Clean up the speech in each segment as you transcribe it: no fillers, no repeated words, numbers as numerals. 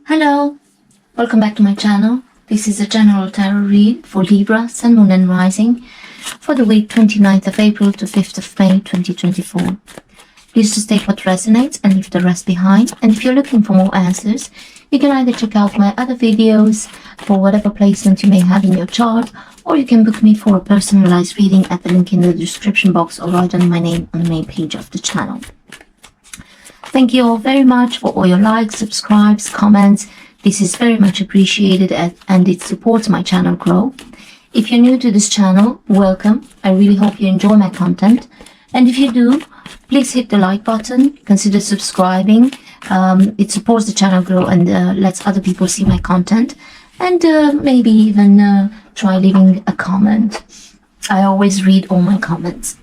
Hello, welcome back to my channel. This is a general tarot read for Libra, Sun, Moon and Rising for the week 29th of April to 5th of May 2024. Please just take what resonates and leave the rest behind. And if you're looking for more answers, you can either check out my other videos for whatever placement you may have in your chart, or you can book me for a personalized reading at the link in the description box or write on my name on the main page of the channel. Thank you all very much for all your likes, subscribes, comments. This is very much appreciated and it supports my channel grow. If you're new to this channel, welcome. I really hope you enjoy my content. And if you do, please hit the like button. Consider subscribing. It supports the channel grow and lets other people see my content. And maybe even try leaving a comment. I always read all my comments.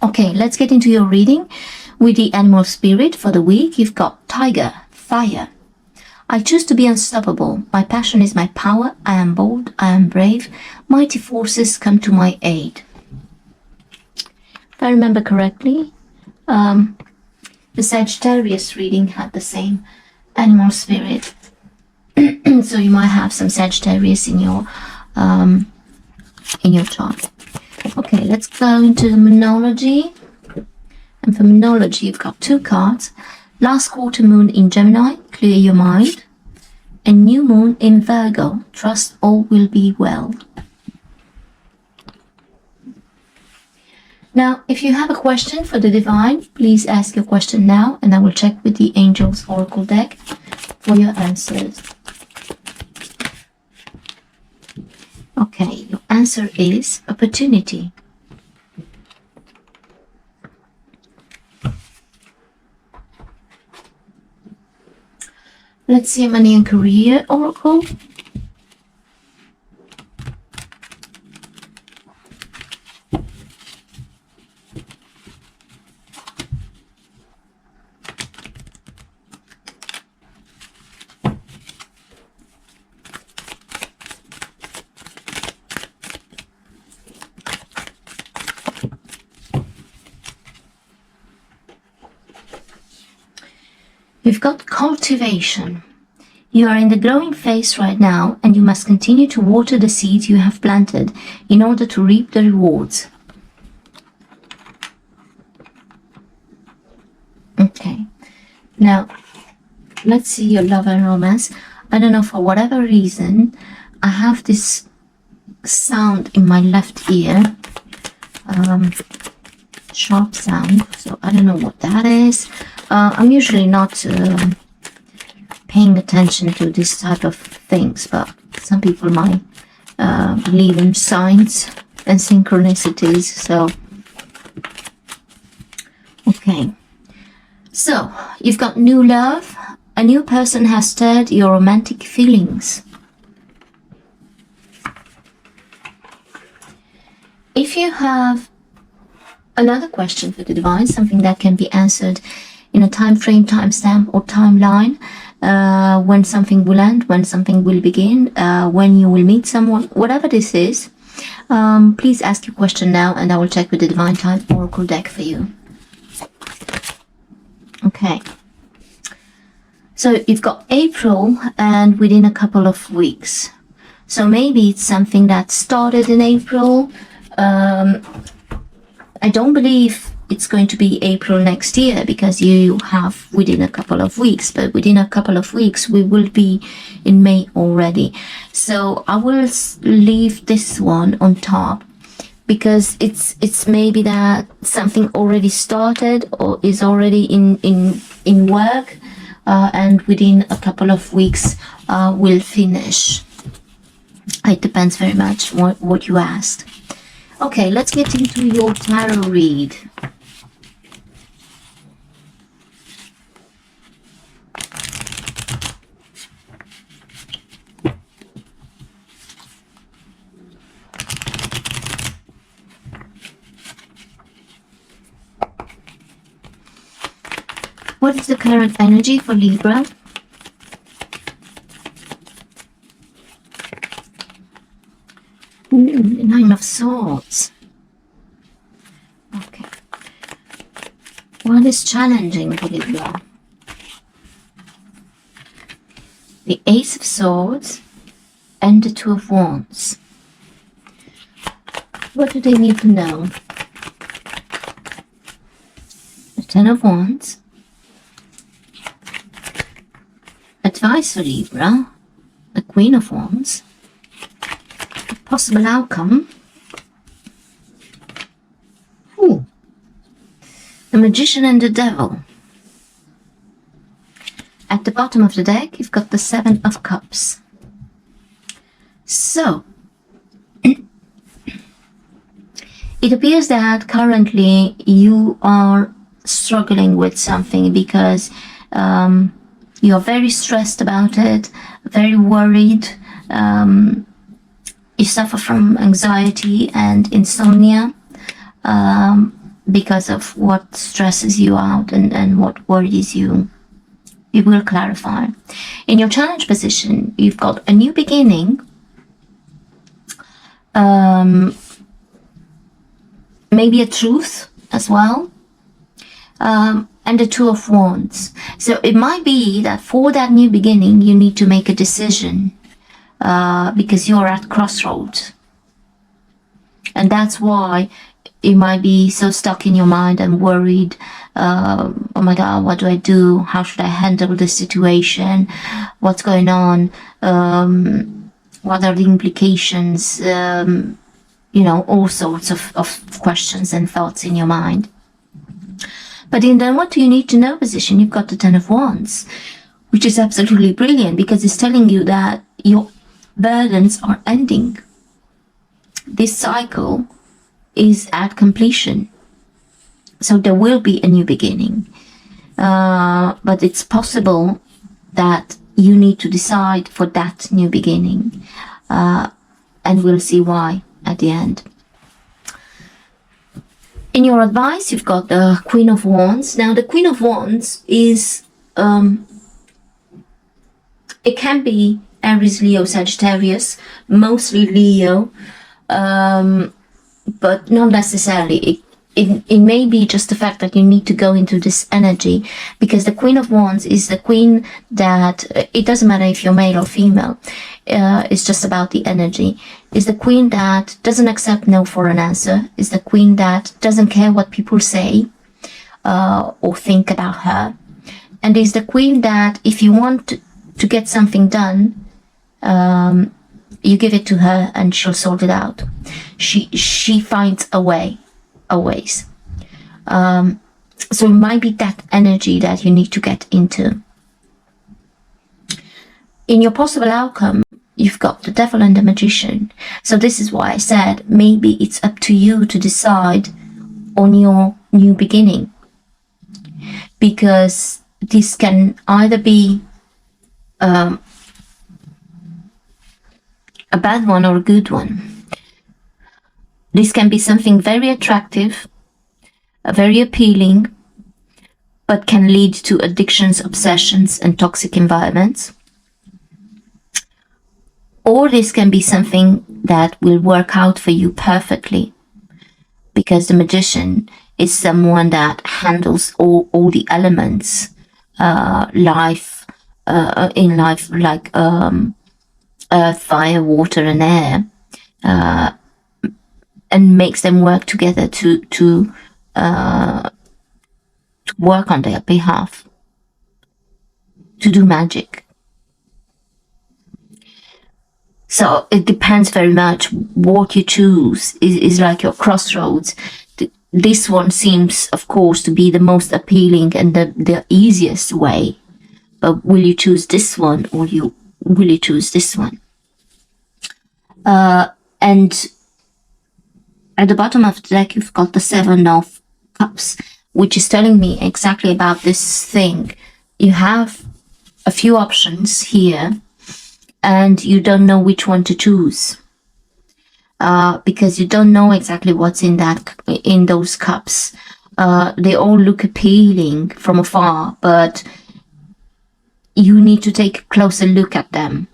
Okay, let's get into your reading. With the animal spirit for the week, you've got Tiger, Fire. I choose to be unstoppable. My passion is my power. I am bold. I am brave. Mighty forces come to my aid. If I remember correctly, the Sagittarius reading had the same animal spirit. So you might have some Sagittarius in your chart. Okay, let's go into Moonology. And for Moonology, you've got two cards. Last quarter moon in Gemini, clear your mind. And new moon in Virgo, trust all will be well. Now, if you have a question for the divine, please ask your question now, and I will check with the Angels Oracle deck for your answers. Okay, your answer is opportunity. Let's see money and career oracle. We've got cultivation. You are in the growing phase right now, and you must continue to water the seeds you have planted in order to reap the rewards. Okay, now let's see your love and romance. I don't know, for whatever reason, I have this sound in my left ear, sharp sound, so I don't know what that is. I'm usually not paying attention to this type of things, but some people might believe in signs and synchronicities. So okay, so you've got new love. A new person has stirred your romantic feelings. If you have another question for the divine, something that can be answered in a time frame, timestamp or timeline, when something will end, when something will begin, when you will meet someone, whatever this is, please ask your question now and I will check with the Divine Time Oracle deck for you. Okay, so you've got April and within a couple of weeks. So maybe it's something that started in April. I don't believe it's going to be April next year because you have within a couple of weeks, but within a couple of weeks we will be in May already. So I will leave this one on top because it's maybe that something already started or is already in work, and within a couple of weeks will finish. It depends very much what you asked. Okay, let's get into your tarot read. What is the current energy for Libra? The Nine of Swords. Okay. What is challenging for Libra? the Ace of Swords, and the Two of Wands. What do they need to know? The Ten of Wands. Advice for Libra. The Queen of Wands. Possible outcome. Ooh. The Magician and the Devil. At the bottom of the deck, you've got the Seven of Cups. So, it appears that currently you are struggling with something because you are very stressed about it, very worried. You suffer from anxiety and insomnia because of what stresses you out and what worries you. We will clarify. In your challenge position, you've got a new beginning. Maybe a truth as well, and the Two of Wands. So it might be that for that new beginning you need to make a decision because you're at crossroads, and that's why you might be so stuck in your mind and worried. Oh my God, what do I do? How should I handle this situation? What's going on? What are the implications? You know, all sorts of questions and thoughts in your mind. But in the what do you need to know position, you've got the Ten of Wands, which is absolutely brilliant because it's telling you that your burdens are ending. This cycle is at completion. So there will be a new beginning. But it's possible that you need to decide for that new beginning. And we'll see why at the end. In your advice, you've got the Queen of Wands. Now, the Queen of Wands is, it can be Aries, Leo, Sagittarius, mostly Leo, but not necessarily. It may be just the fact that you need to go into this energy, because the Queen of Wands is the queen that, it doesn't matter if you're male or female, it's just about the energy. Is the queen that doesn't accept no for an answer, is the queen that doesn't care what people say or think about her, and is the queen that if you want to get something done, you give it to her and she'll sort it out. She finds a way. Always. So it might be that energy that you need to get into. In your possible outcome, you've got the Devil and the Magician. So this is why I said maybe it's up to you to decide on your new beginning, because this can either be a bad one or a good one. This can be something very attractive, very appealing, but can lead to addictions, obsessions, and toxic environments. Or this can be something that will work out for you perfectly, because the Magician is someone that handles all the elements, in life, like earth, fire, water, and air, and makes them work together to work on their behalf, to do magic. So it depends very much what you choose. Is like your crossroads. This one seems, of course, to be the most appealing and the easiest way. But will you choose this one, or will you choose this one? And at the bottom of the deck, you've got the Seven of Cups, which is telling me exactly about this thing. You have a few options here, and you don't know which one to choose, because you don't know exactly what's in those cups. They all look appealing from afar, but you need to take a closer look at them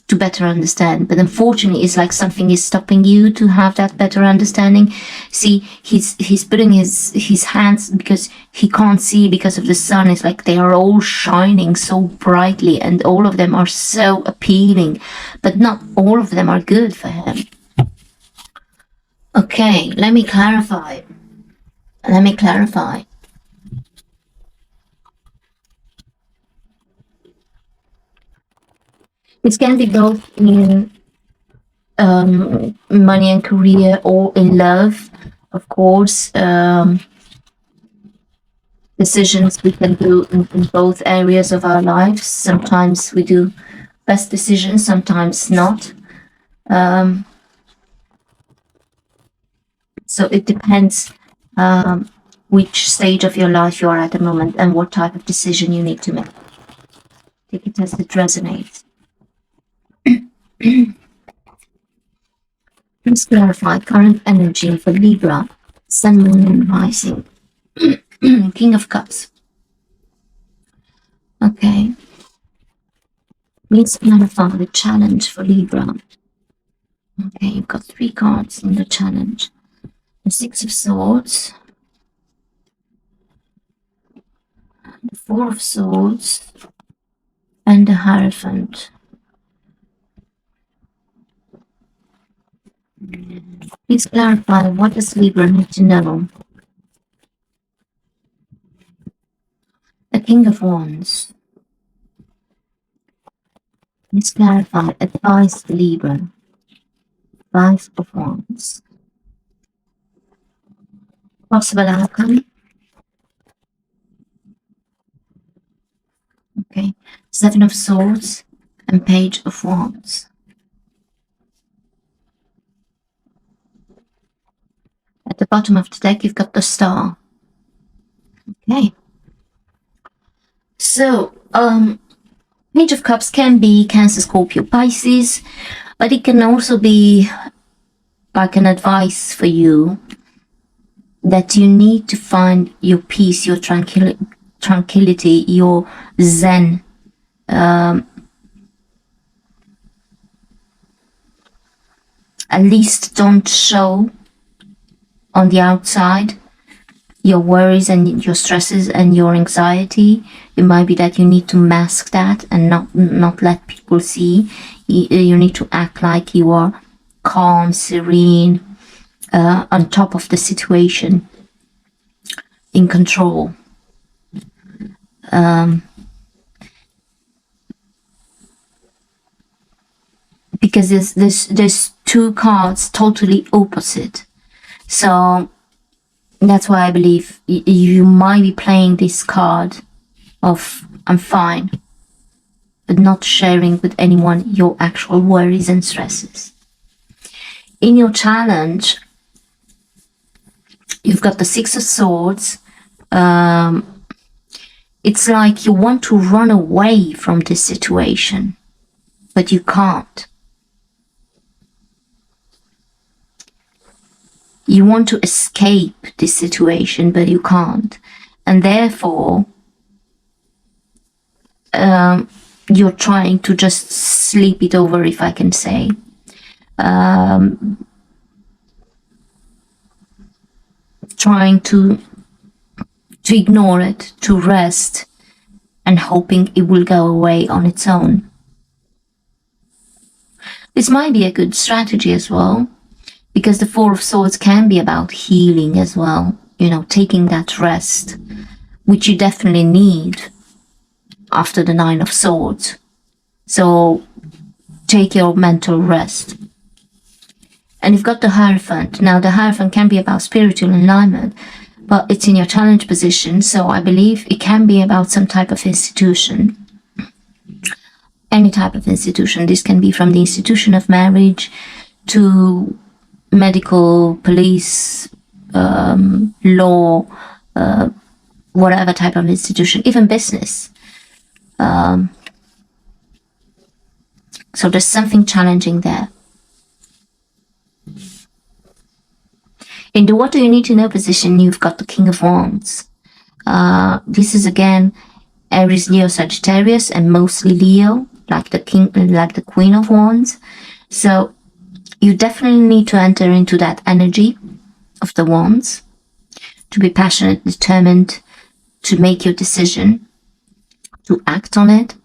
to better understand. But unfortunately, it's like something is stopping you to have that better understanding. See, he's putting his hands, because he can't see because of the sun. It's like they are all shining so brightly, and all of them are so appealing, but not all of them are good for him. Okay, let me clarify. It can be both in money and career, or in love, of course. Decisions we can do in both areas of our lives. Sometimes we do best decisions, sometimes not. So it depends which stage of your life you are at the moment and what type of decision you need to make. Take it as it resonates. Please clarify current energy for Libra, Sun, Moon, and Rising. King of Cups. Okay. Please clarify the challenge for Libra. Okay, you've got 3 cards in the challenge. The 6 of Swords, the 4 of Swords, and the Hierophant. Please clarify, what does Libra need to know? The King of Wands. Please clarify, advice for Libra. 5 of Wands. Possible outcome. Okay, 7 of Swords and Page of Wands. At the bottom of the deck, you've got the Star. Okay. So, Page of Cups can be Cancer, Scorpio, Pisces, but it can also be like an advice for you that you need to find your peace, your tranquility, your zen. At least don't show on the outside your worries and your stresses and your anxiety. It might be that you need to mask that and not let people see. You need to act like you are calm, serene, on top of the situation, in control. Because there's 2 cards totally opposite. So that's why I believe you might be playing this card of I'm fine, but not sharing with anyone your actual worries and stresses. In your challenge, you've got the 6 of Swords. It's like you want to run away from this situation, but you can't. You want to escape this situation, but you can't. And therefore, you're trying to just sleep it over, if I can say. Trying to ignore it, to rest, and hoping it will go away on its own. This might be a good strategy as well, because the 4 of Swords can be about healing as well, you know, taking that rest, which you definitely need after the 9 of Swords. So take your mental rest. And you've got the Hierophant. Now the Hierophant can be about spiritual alignment, but it's in your challenge position, so I believe it can be about some type of institution. Any type of institution. This can be from the institution of marriage to medical, police, law, whatever type of institution, even business. So there's something challenging there. In the what do you need to know position, you've got the King of Wands. This is again Aries, Leo, Sagittarius, and mostly Leo. like the king, like the Queen of Wands. So you definitely need to enter into that energy of the Wands, to be passionate, determined, to make your decision, to act on it.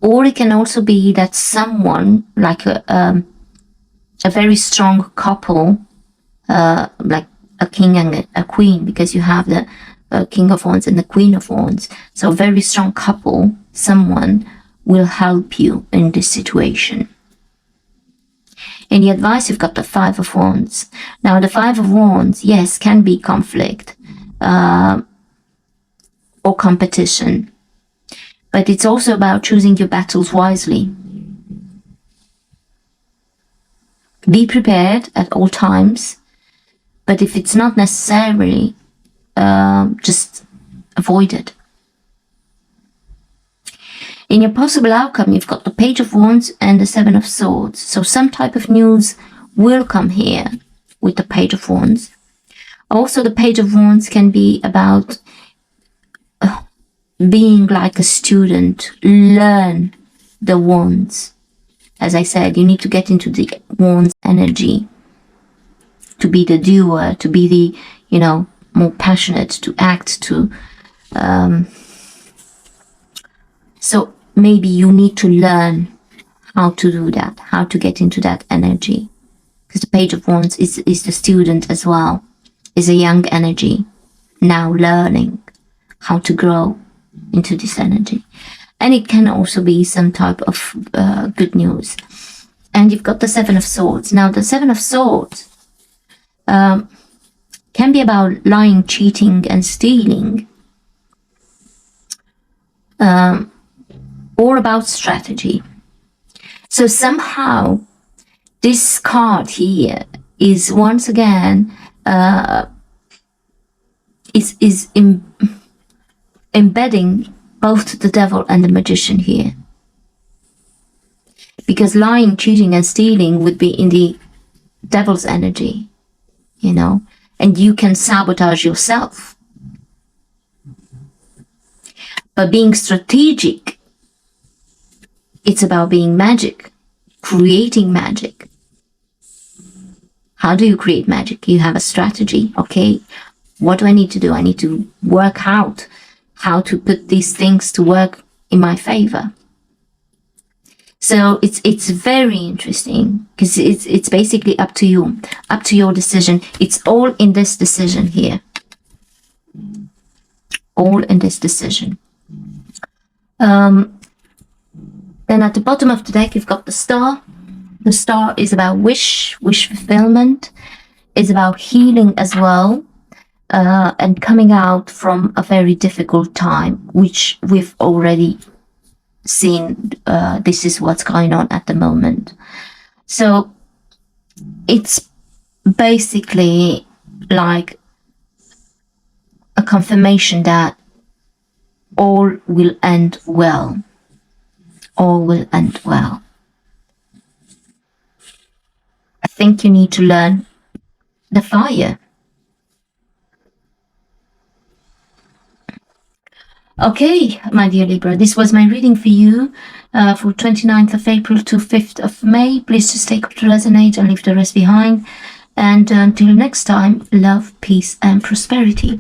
Or it can also be that someone, like a very strong couple, like a king and a queen, because you have the King of Wands and the Queen of Wands. So a very strong couple, someone will help you in this situation. In the advice, you've got the Five of Wands. Now, the Five of Wands, yes, can be conflict or competition. But it's also about choosing your battles wisely. Be prepared at all times. But if it's not necessary, just avoid it. In your possible outcome, you've got the Page of Wands and the Seven of Swords. So some type of news will come here with the Page of Wands. Also, the Page of Wands can be about being like a student, learn the wands. As I said, you need to get into the wands energy, to be the doer, to be the, more passionate, to act, to... So maybe you need to learn how to do that, how to get into that energy. Because the Page of Wands is the student as well, is a young energy, now learning how to grow into this energy. And it can also be some type of good news. And you've got the Seven of Swords. Now, the Seven of Swords can be about lying, cheating, and stealing, or about strategy. So somehow, this card here is once again embedding both the Devil and the Magician here. Because lying, cheating, and stealing would be in the Devil's energy, and you can sabotage yourself. But being strategic, it's about being magic, creating magic. How do you create magic? You have a strategy. Okay, what do I need to do? I need to work out how to put these things to work in my favor. So it's very interesting, because it's basically up to you, up to your decision. It's all in this decision here. All in this decision. Then at the bottom of the deck, you've got the Star. The Star is about wish fulfillment. It's about healing as well. And coming out from a very difficult time, which we've already seen. This is what's going on at the moment. So it's basically like a confirmation that all will end well. All will end well. I think you need to learn the fire. Okay, my dear Libra, this was my reading for you for 29th of April to 5th of May. Please just take up to resonate and leave the rest behind. And until next time, love, peace, and prosperity.